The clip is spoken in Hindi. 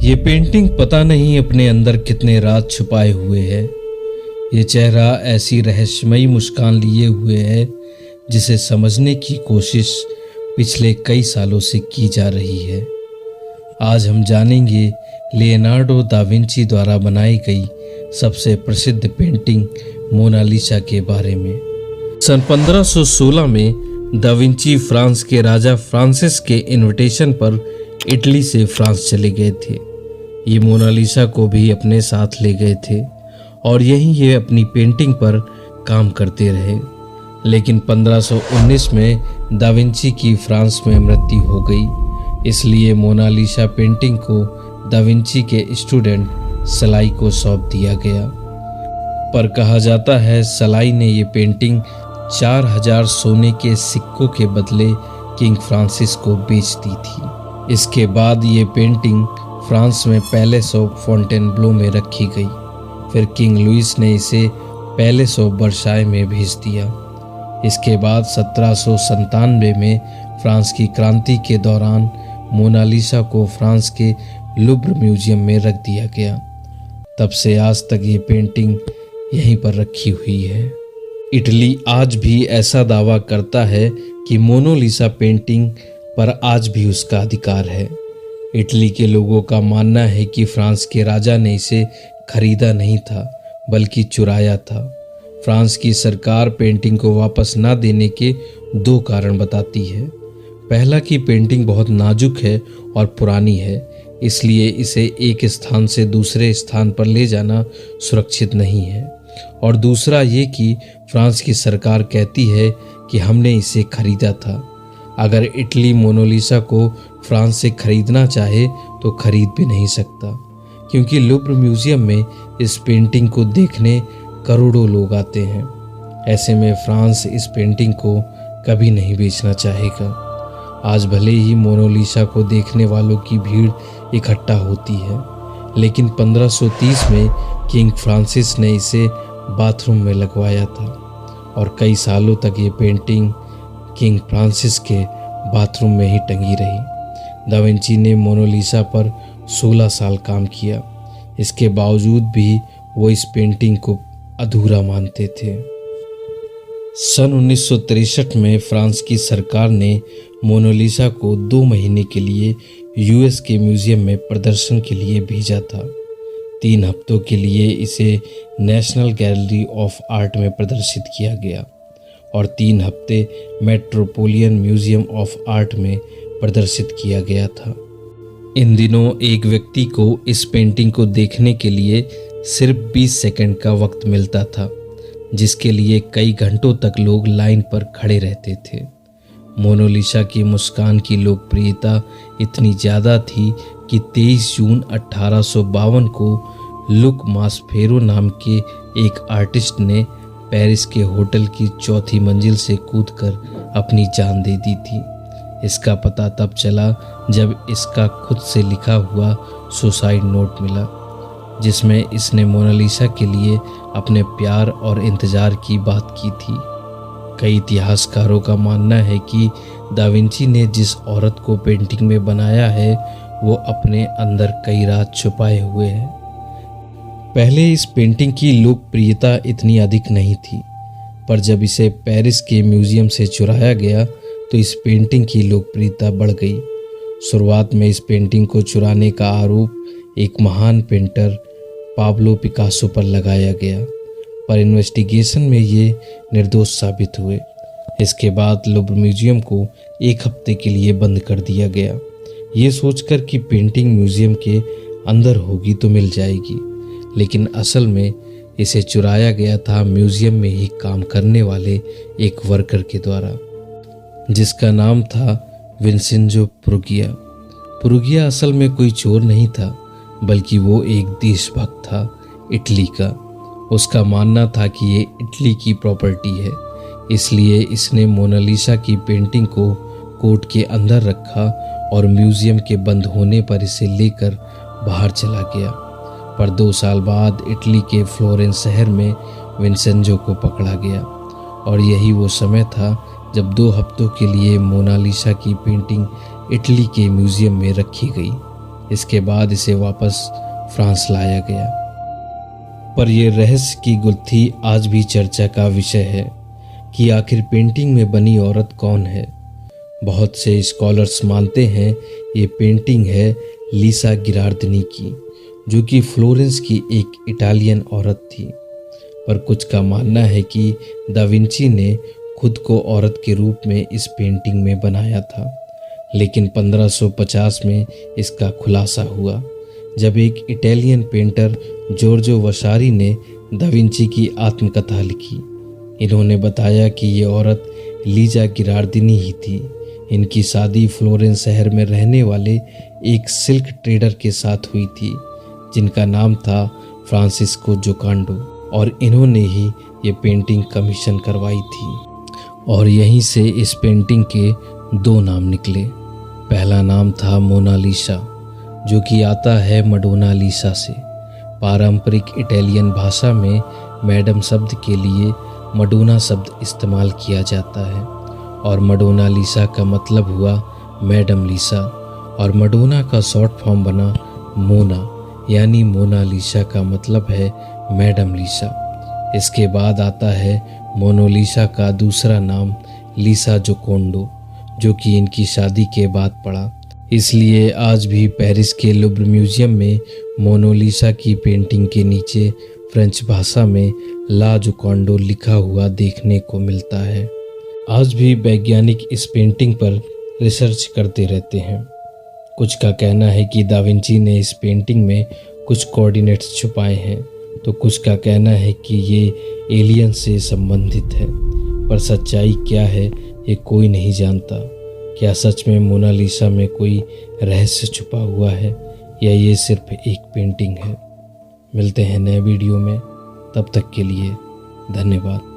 ये पेंटिंग पता नहीं अपने अंदर कितने राज छुपाए हुए है। ये चेहरा ऐसी रहस्यमयी मुस्कान लिए हुए है जिसे समझने की कोशिश पिछले कई सालों से की जा रही है। आज हम जानेंगे लियोनार्डो दा विंची द्वारा बनाई गई सबसे प्रसिद्ध पेंटिंग मोनालिसा के बारे में। सन 1516 में दा विंची फ्रांस के राजा फ्रांसिस के इनविटेशन पर इटली से फ्रांस चले गए थे। ये मोनालिसा को भी अपने साथ ले गए थे और यहीं ये अपनी पेंटिंग पर काम करते रहे। लेकिन 1519 में दा विंची की फ्रांस में मृत्यु हो गई, इसलिए मोनालिसा पेंटिंग को दा विंची के स्टूडेंट सलाई को सौंप दिया गया। पर कहा जाता है सलाई ने ये पेंटिंग 4000 सोने के सिक्कों के बदले किंग फ्रांसिस को बेच दी थी। इसके बाद ये पेंटिंग फ्रांस में पैलेस ऑफ फोंटेनब्लो में रखी गई। फिर किंग लुइस ने इसे पैलेस ऑफ वर्साय में भेज दिया। इसके बाद 1797 में फ्रांस की क्रांति के दौरान मोनालिसा को फ्रांस के लुव्र म्यूजियम में रख दिया गया। तब से आज तक ये पेंटिंग यहीं पर रखी हुई है। इटली आज भी ऐसा दावा करता है कि मोनालिसा पेंटिंग पर आज भी उसका अधिकार है। इटली के लोगों का मानना है कि फ्रांस के राजा ने इसे खरीदा नहीं था बल्कि चुराया था। फ्रांस की सरकार पेंटिंग को वापस ना देने के 2 कारण बताती है। पहला कि पेंटिंग बहुत नाजुक है और पुरानी है, इसलिए इसे एक स्थान से दूसरे स्थान पर ले जाना सुरक्षित नहीं है। और दूसरा ये कि फ्रांस की सरकार कहती है कि हमने इसे खरीदा था। अगर इटली मोनालिसा को फ्रांस से खरीदना चाहे तो खरीद भी नहीं सकता, क्योंकि लुव्र म्यूजियम में इस पेंटिंग को देखने करोड़ों लोग आते हैं। ऐसे में फ्रांस इस पेंटिंग को कभी नहीं बेचना चाहेगा। आज भले ही मोनालिसा को देखने वालों की भीड़ इकट्ठा होती है, लेकिन 1530 में किंग फ्रांसिस ने इसे बाथरूम में लगवाया था और कई सालों तक ये पेंटिंग किंग फ्रांसिस के बाथरूम में ही टंगी रही। दा विंची ने मोनालिसा पर 16 साल काम किया। इसके बावजूद भी वो इस पेंटिंग को अधूरा मानते थे। सन 1963 में फ्रांस की सरकार ने मोनालिसा को 2 महीने के लिए यूएस के म्यूजियम में प्रदर्शन के लिए भेजा था। 3 हफ्तों के लिए इसे नेशनल गैलरी ऑफ आर्ट में प्रदर्शित किया गया और 3 हफ्ते मेट्रोपोलिटन म्यूजियम ऑफ आर्ट में प्रदर्शित किया गया था। इन दिनों एक व्यक्ति को इस पेंटिंग को देखने के लिए सिर्फ 20 सेकंड का वक्त मिलता था, जिसके लिए कई घंटों तक लोग लाइन पर खड़े रहते थे। मोनालिसा की मुस्कान की लोकप्रियता इतनी ज़्यादा थी कि 23 जून 1852 को लुक मास्पेरो नाम के एक आर्टिस्ट ने पेरिस के होटल की 4थी मंजिल से कूदकर अपनी जान दे दी थी। इसका पता तब चला जब इसका खुद से लिखा हुआ सुसाइड नोट मिला, जिसमें इसने मोनालिसा के लिए अपने प्यार और इंतज़ार की बात की थी। कई इतिहासकारों का मानना है कि दा विंची ने जिस औरत को पेंटिंग में बनाया है वो अपने अंदर कई राज छुपाए हुए हैं। पहले इस पेंटिंग की लोकप्रियता इतनी अधिक नहीं थी, पर जब इसे पेरिस के म्यूजियम से चुराया गया तो इस पेंटिंग की लोकप्रियता बढ़ गई। शुरुआत में इस पेंटिंग को चुराने का आरोप एक महान पेंटर पाब्लो पिकासो पर लगाया गया, पर इन्वेस्टिगेशन में ये निर्दोष साबित हुए। इसके बाद लुव्र म्यूजियम को 1 हफ्ते के लिए बंद कर दिया गया, ये सोचकर कि पेंटिंग म्यूजियम के अंदर होगी तो मिल जाएगी, लेकिन असल में इसे चुराया गया था म्यूजियम में ही काम करने वाले एक वर्कर के द्वारा, जिसका नाम था विंसेंजो पुरुगिया। पुरुगिया असल में कोई चोर नहीं था, बल्कि वो एक देशभक्त था इटली का। उसका मानना था कि ये इटली की प्रॉपर्टी है, इसलिए इसने मोनालिसा की पेंटिंग को कोर्ट के अंदर रखा और म्यूजियम के बंद होने पर इसे लेकर बाहर चला गया। पर 2 साल बाद इटली के फ्लोरेंस शहर में विंसेंजो को पकड़ा गया और यही वो समय था जब 2 हफ्तों के लिए मोनालिसा की पेंटिंग इटली के म्यूजियम में रखी गई। इसके बाद इसे वापस फ्रांस लाया गया। पर यह रहस्य की गुत्थी आज भी चर्चा का विषय है कि आखिर पेंटिंग में बनी औरत कौन है। बहुत से स्कॉलर्स मानते हैं ये पेंटिंग है लीसा गिरार्डिनी की, जो कि फ्लोरेंस की एक इटालियन औरत थी। पर कुछ का मानना है कि दा विंची ने खुद को औरत के रूप में इस पेंटिंग में बनाया था, लेकिन 1550 में इसका खुलासा हुआ जब एक इटालियन पेंटर जॉर्जो वसारी ने दा विंची की आत्मकथा लिखी। इन्होंने बताया कि ये औरत लीजा गिरार्डिनी ही थी। इनकी शादी फ्लोरेंस शहर में रहने वाले एक सिल्क ट्रेडर के साथ हुई थी, जिनका नाम था फ्रांसिस्को जोकांडो, और इन्होंने ही ये पेंटिंग कमीशन करवाई थी। और यहीं से इस पेंटिंग के दो नाम निकले। पहला नाम था मोनालिसा, जो कि आता है मडोना लीसा से। पारंपरिक इटालियन भाषा में मैडम शब्द के लिए मडोना शब्द इस्तेमाल किया जाता है, और मडोना लीसा का मतलब हुआ मैडम लीसा, और मडोना का शॉर्ट फॉर्म बना मोना, यानी मोनालिसा का मतलब है मैडम लीसा। इसके बाद आता है मोनालिसा का दूसरा नाम लीसा जोकोंडो, जो कि इनकी शादी के बाद पड़ा। इसलिए आज भी पेरिस के लुव्र म्यूजियम में मोनालिसा की पेंटिंग के नीचे फ्रेंच भाषा में ला जोकोंडो लिखा हुआ देखने को मिलता है। आज भी वैज्ञानिक इस पेंटिंग पर रिसर्च करते रहते हैं। कुछ का कहना है कि दा विंची ने इस पेंटिंग में कुछ कोऑर्डिनेट्स छुपाए हैं, तो कुछ का कहना है कि ये एलियन से संबंधित है। पर सच्चाई क्या है ये कोई नहीं जानता। क्या सच में मोनालिसा में कोई रहस्य छुपा हुआ है, या ये सिर्फ एक पेंटिंग है? मिलते हैं नए वीडियो में, तब तक के लिए धन्यवाद।